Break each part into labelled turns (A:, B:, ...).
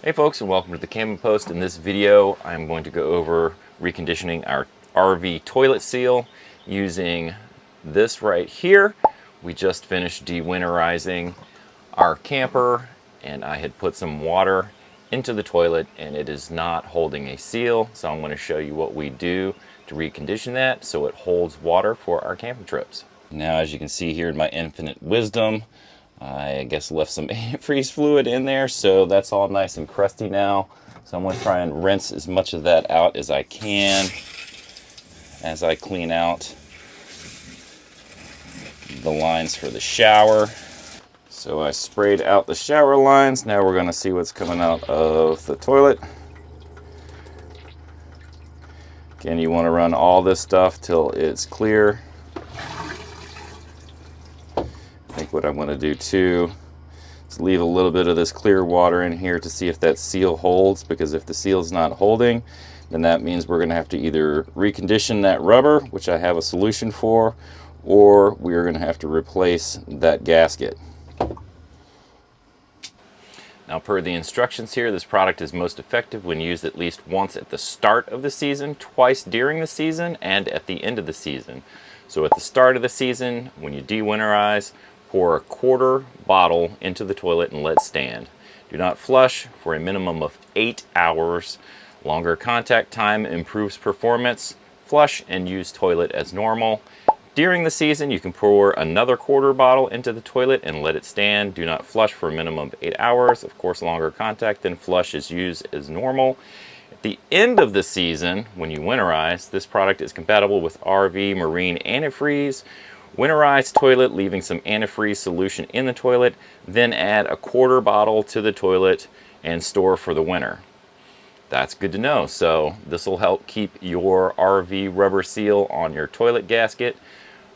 A: Hey folks, and welcome to the Camping Post. In this video I'm going to go over reconditioning our RV toilet seal using this right here. We just finished dewinterizing our camper and I had put some water into the toilet and it is not holding a seal, so I'm going to show you what we do to recondition that so it holds water for our camping trips. Now, as you can see here in my infinite wisdom, I guess left some antifreeze fluid in there, so that's all nice and crusty now. So I'm going to try and rinse as much of that out as I can as I clean out the lines for the shower. So I sprayed out the shower lines. Now we're going to see what's coming out of the toilet. Again, you want to run all this stuff till it's clear. I think what I'm going to do too is leave a little bit of this clear water in here to see if that seal holds, because if the seal's not holding, then that means we're going to have to either recondition that rubber, which I have a solution for, or we're going to have to replace that gasket. Now, per the instructions here, this product is most effective when used at least once at the start of the season, twice during the season, and at the end of the season. So at the start of the season, when you dewinterize, pour a quarter bottle into the toilet and let stand. Do not flush for a minimum of 8 hours. Longer contact time improves performance. Flush and use toilet as normal. During the season, you can pour another quarter bottle into the toilet and let it stand. Do not flush for a minimum of 8 hours. Of course, longer contact than flush is used as normal. At the end of the season, when you winterize, this product is compatible with RV marine antifreeze. Winterize toilet, leaving some antifreeze solution in the toilet, then add a quarter bottle to the toilet and store for the winter. That's good to know. So this will help keep your RV rubber seal on your toilet gasket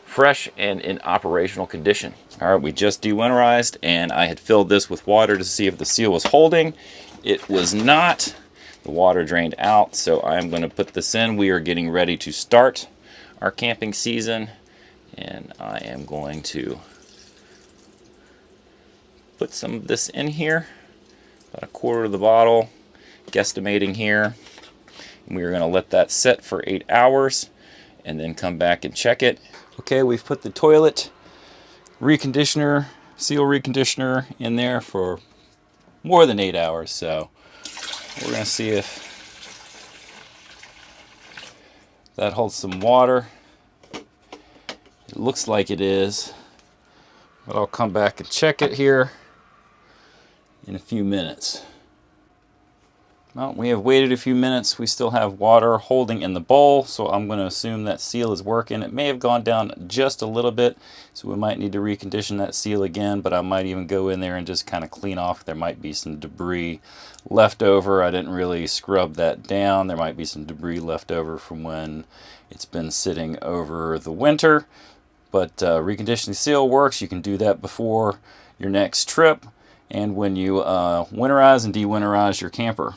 A: fresh and in operational condition. All right, we just dewinterized and I had filled this with water to see if the seal was holding. It was not. The water drained out, so I'm going to put this in. We are getting ready to start our camping season, and I am going to put some of this in here, about a quarter of the bottle, guesstimating here. And we are going to let that set for 8 hours and then come back and check it. Okay, we've put the toilet reconditioner, seal reconditioner in there for more than 8 hours, so we're going to see if that holds some water. It looks like it is, but I'll come back and check it here in a few minutes. Well, we have waited a few minutes. We still have water holding in the bowl, so I'm going to assume that seal is working. It may have gone down just a little bit, so we might need to recondition that seal again, but I might even go in there and just kind of clean off. There might be some debris left over. I didn't really scrub that down. There might be some debris left over from when it's been sitting over the winter, but reconditioning seal works. You can do that before your next trip and when you winterize and dewinterize your camper.